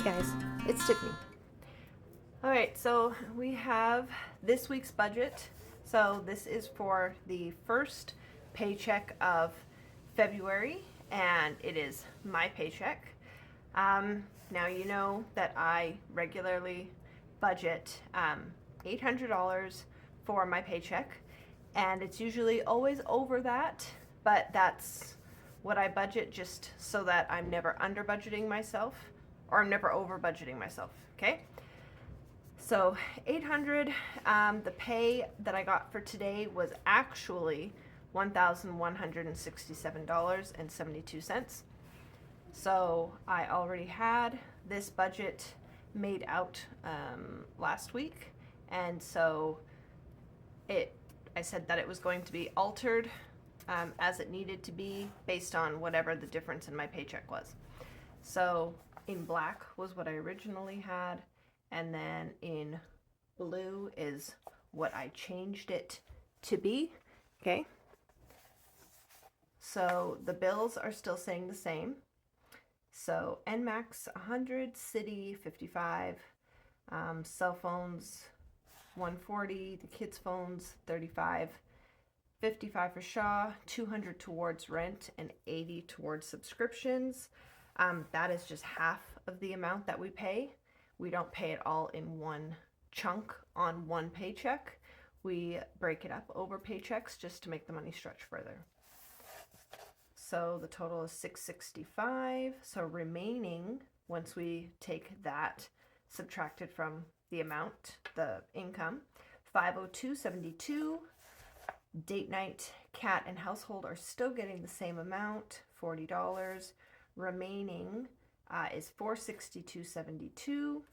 guys, it's Tiffany. Alright, so we have this week's budget. So this is for the first paycheck of February, and it is my paycheck. Now you know that I regularly budget $800 for my paycheck, and it's usually always over that, but that's what I budget just so that I'm never under budgeting myself, or I'm never over budgeting myself, okay? So 800, the pay that I got for today was actually $1,167.72. So I already had this budget made out last week, and so I said that it was going to be altered as it needed to be based on whatever the difference in my paycheck was. So in black was what I originally had, and then in blue is what I changed it to be, okay? So the bills are still staying the same. So NMAX 100, City 55, cell phones 140, the kids' phones 35, 55 for Shaw, 200 towards rent, and 80 towards subscriptions. That is just half of the amount that we pay. We don't pay it all in one chunk on one paycheck. We break it up over paychecks just to make the money stretch further. So the total is $665. So remaining, once we take that subtracted from the amount, the income, $502.72. Date night, cat, and household are still getting the same amount, $40. Remaining is $462.72.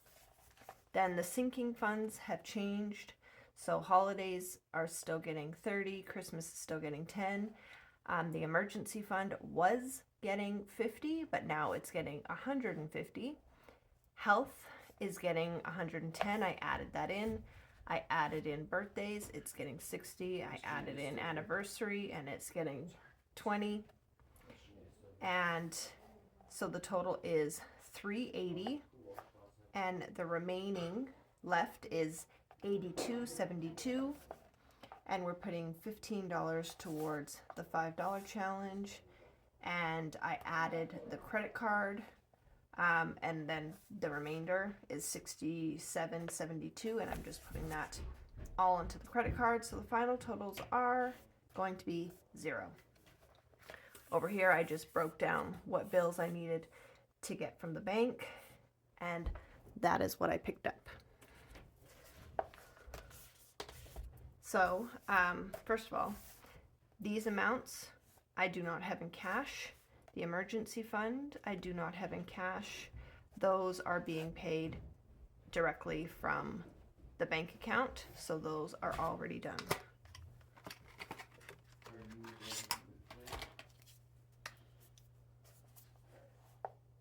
Then the sinking funds have changed. So holidays are still getting 30, Christmas is still getting 10. The emergency fund was getting 50, but now it's getting 150. Health is getting 110. I added that in. I added in birthdays, it's getting 60. I added in anniversary, and it's getting 20. And so the total is $380, and the remaining left is $82.72, and we're putting $15 towards the $5 challenge, and I added the credit card, and then the remainder is $67.72, and I'm just putting that all into the credit card. So the final totals are going to be 0. Over here, I just broke down what bills I needed to get from the bank, and that is what I picked up. So, first of all, these amounts I do not have in cash. The emergency fund I do not have in cash. Those are being paid directly from the bank account, so those are already done.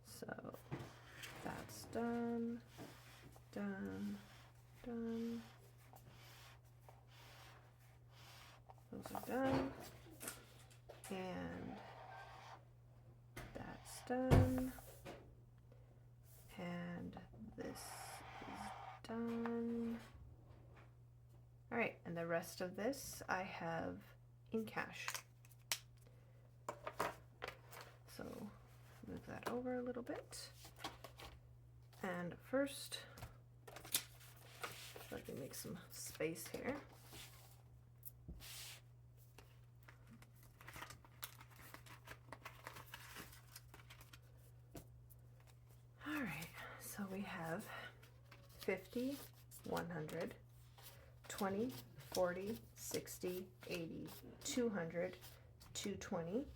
So that's done, done, done. Those are done, and that's done, and this is done. All right, and the rest of this I have in cash. So move that over a little bit. And first, let me make some space here. All right, so we have 50, 100, 20, 40, 60, 80, 200, 220,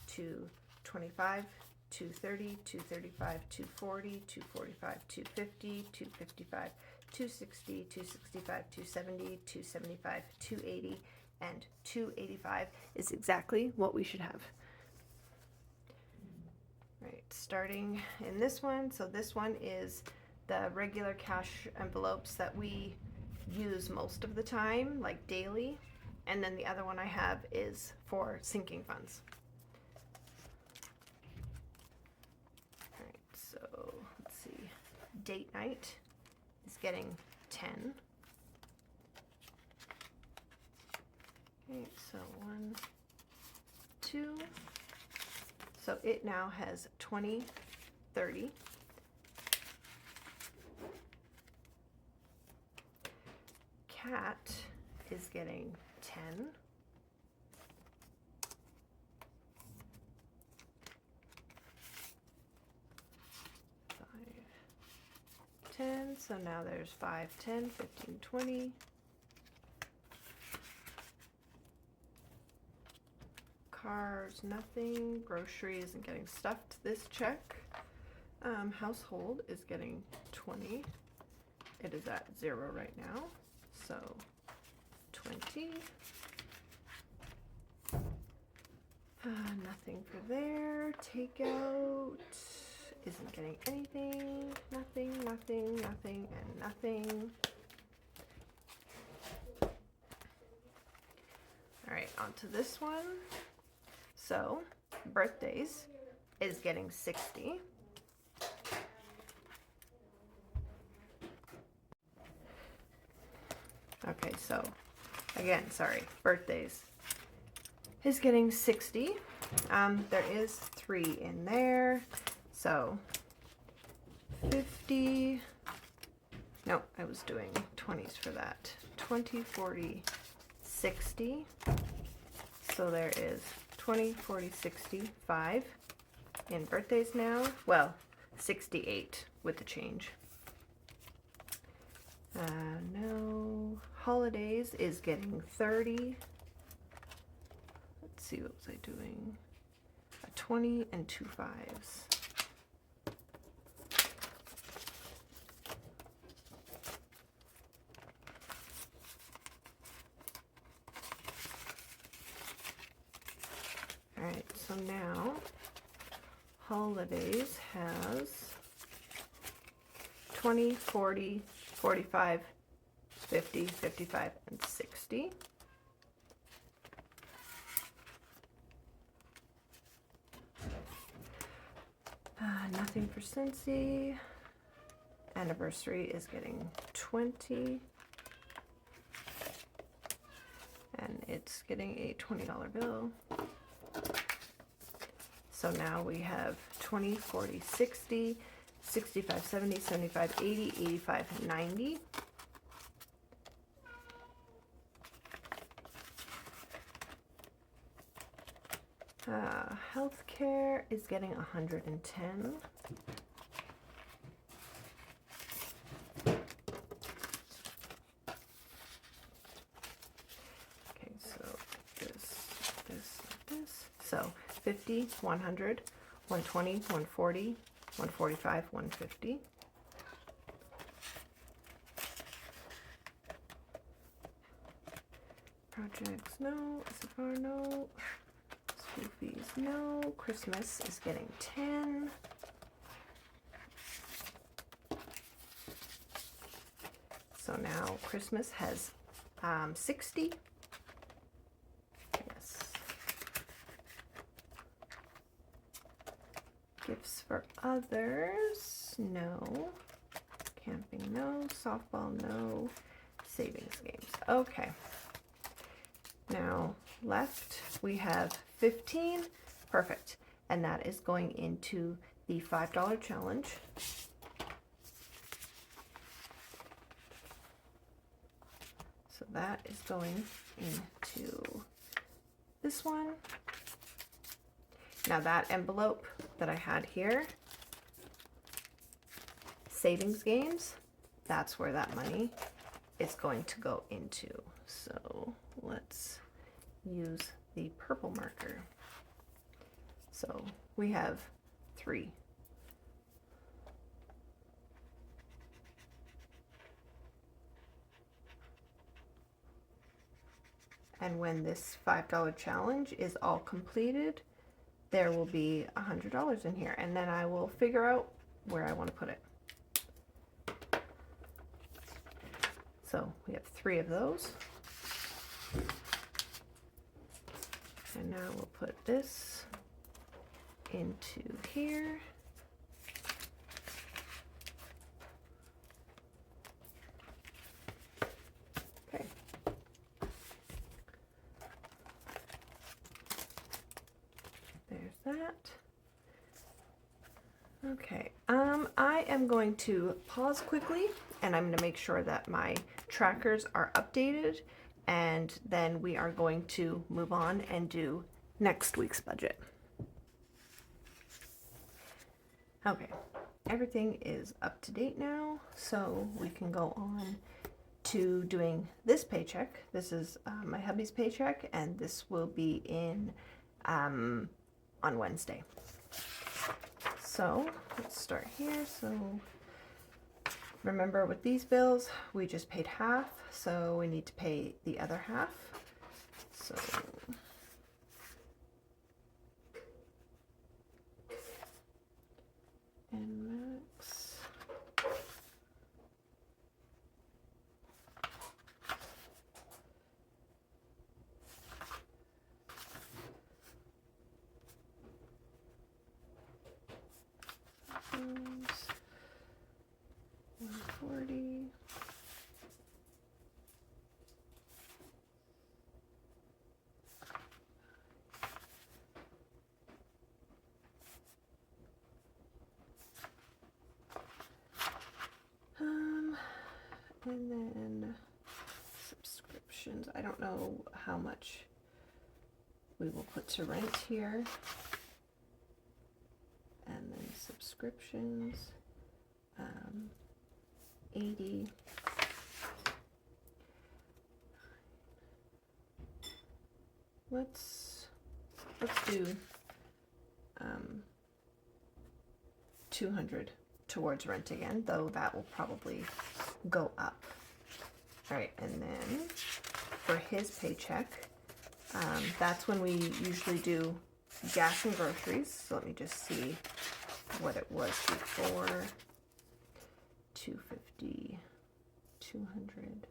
225, 230, 235, 240, 245, 250, 255, 260, 265, 270, 275, 280, and 285 is exactly what we should have. Right, starting in this one. So this one is the regular cash envelopes that we use most of the time, like daily. And then the other one I have is for sinking funds. All right, so let's see. date night is getting 10. Okay, so 1, 2. So it now has 20, 30. Cat is getting 10. 10, so now there's 5, 10, 15, 20. Cars, nothing. Grocery isn't getting stuffed this check. Household is getting 20. It is at 0 right now, so 20. Nothing for there. Takeout isn't getting anything. Nothing, nothing, nothing, and nothing. All right, on to this one. So, birthdays is getting 60. Okay, so again, sorry, birthdays is getting 60. There is 3 in there, so 50. No, I was doing 20s for that. 20, 40, 60. So there is 20, 40, 65 in birthdays now. Well, 68 with the change. No. Holidays is getting 30. Let's see, what was I doing? A 20 and 2 5s. All right, so now holidays has 20, 40, 45, 50, 55, and 60. Nothing for Scentsy. Anniversary is getting 20. And it's getting a $20 bill. So now we have 20, 40, 60, 65, 70, 75, 80, 85, 90. Healthcare is getting 110. Okay, so this. So 50, 100, 120, 140, 145, 150. Projects, no. Issabar, no. School fees, no. Christmas is getting 10. So now Christmas has 60. Yes. Gifts for others, no. Camping, no. Softball, no. Savings games. Okay. Now left we have 15. Perfect. And that is going into the $5 challenge. So that is going into this one. Now that envelope that I had here, savings games, that's where that money is going to go into. So let's use the purple marker. So we have 3. And when this $5 challenge is all completed, there will be $100 in here, and then I will figure out where I want to put it. So we have 3 of those. And now we'll put this into here. that. Okay, I am going to pause quickly, and I'm going to make sure that my trackers are updated, and then we are going to move on and do next week's budget. Okay, everything is up to date now, so we can go on to doing this paycheck. This is my hubby's paycheck, and this will be in on Wednesday. So let's start here. So remember, with these bills, we just paid half, so we need to pay the other half. So and max. Those 140. And then subscriptions. I don't know how much we will put to rent here. And then subscriptions, 80. Let's do 200 towards rent again, though that will probably go up. All right, and then for his paycheck, that's when we usually do gas and groceries. So let me just see what it was before. 250, 200.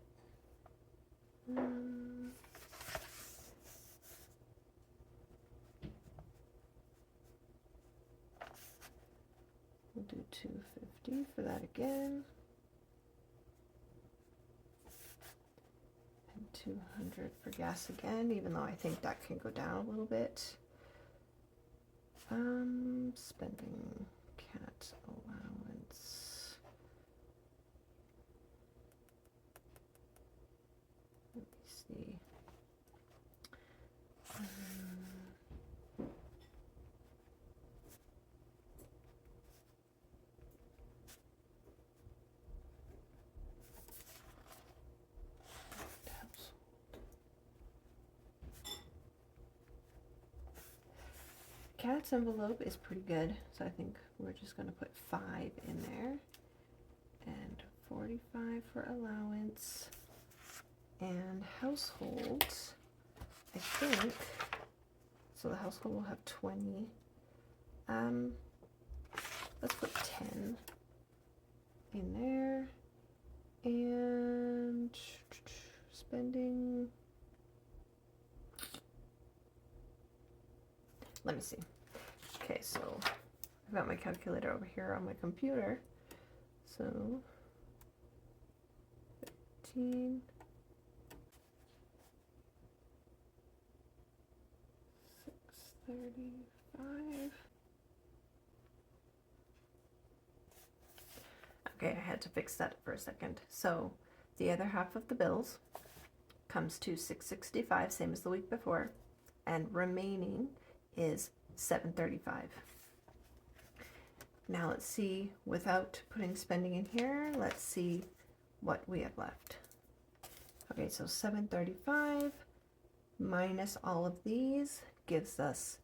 We'll do 250 for that again. And 200 for gas again, even though I think that can go down a little bit. Spending cat allowance. Let me see. Cat's envelope is pretty good, so I think we're just going to put 5 in there, and 45 for allowance, and households, I think, so the household will have 20, let's put 10 in there, and spending, let me see. Okay, so I've got my calculator over here on my computer. So 15, 635. Okay, I had to fix that for a second. So the other half of the bills comes to 665, same as the week before, and remaining is 735. Now let's see, without putting spending in here, let's see what we have left. Okay, so 735 minus all of these gives us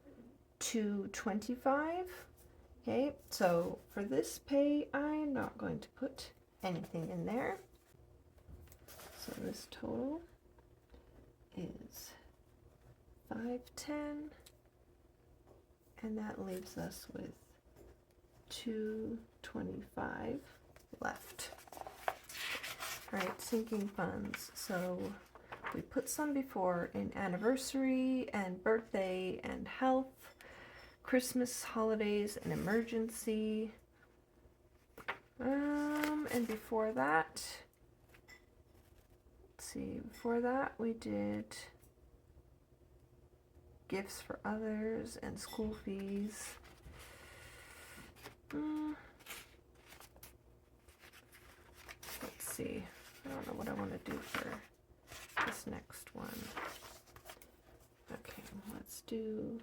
225. Okay, so for this pay, I'm not going to put anything in there. So this total is 510. And that leaves us with 225 left. All right, sinking funds. So we put some before in anniversary and birthday and health, Christmas, holidays, and emergency. And before that, let's see, before that we did gifts for others, and school fees. Let's see. I don't know what I want to do for this next one. Okay, let's do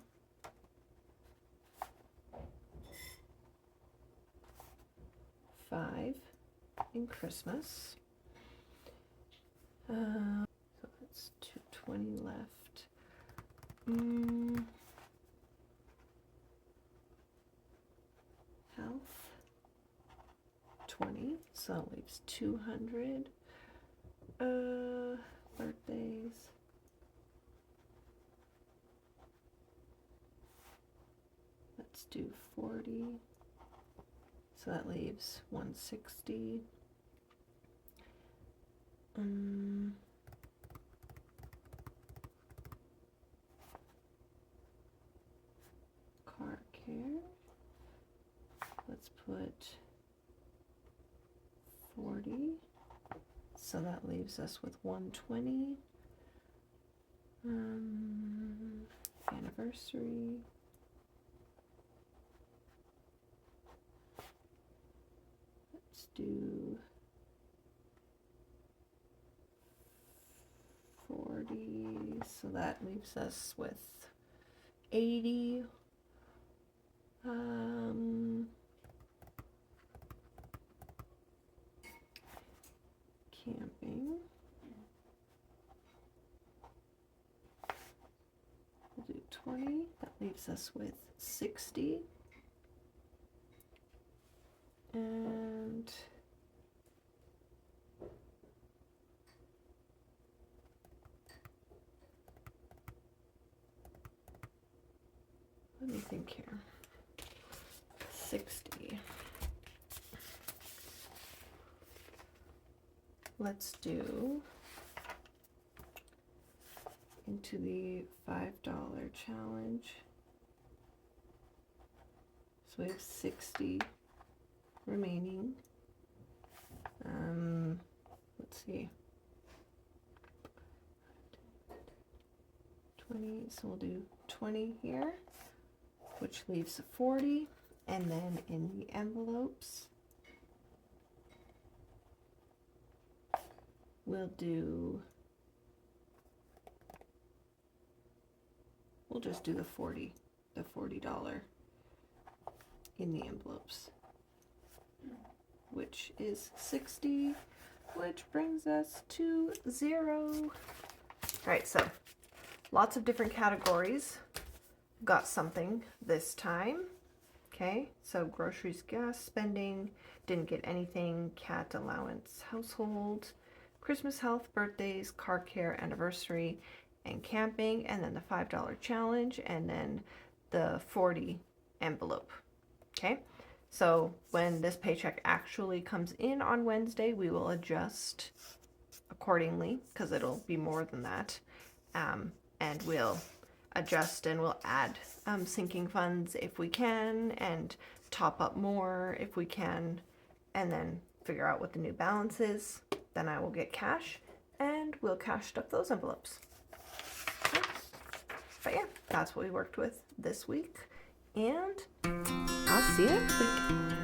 $5 in Christmas. So that's $220 left. Health 20, so that leaves 200. Birthdays. Let's do 40. So that leaves 160. Car care. Let's put 40. So that leaves us with 120. Anniversary. Let's do 40. So that leaves us with 80. Camping. We'll do 20. That leaves us with 60. And let me think here. 60. Let's do into the $5 challenge. So we have 60 remaining. Let's see. 20, so we'll do 20 here, which leaves 40. And then in the envelopes, we'll just do the $40 in the envelopes, which is 60, which brings us to 0. All right, so lots of different categories. Got something this time. Okay, so groceries, gas spending, didn't get anything, cat allowance, household, Christmas, health, birthdays, car care, anniversary, and camping, and then the $5 challenge, and then the 40 envelope. Okay, so when this paycheck actually comes in on Wednesday, we will adjust accordingly, because it'll be more than that, and we'll adjust and we'll add sinking funds if we can, and top up more if we can, and then figure out what the new balance is. Then I will get cash and we'll cash up those envelopes. Okay. But yeah, that's what we worked with this week, and I'll see you next week.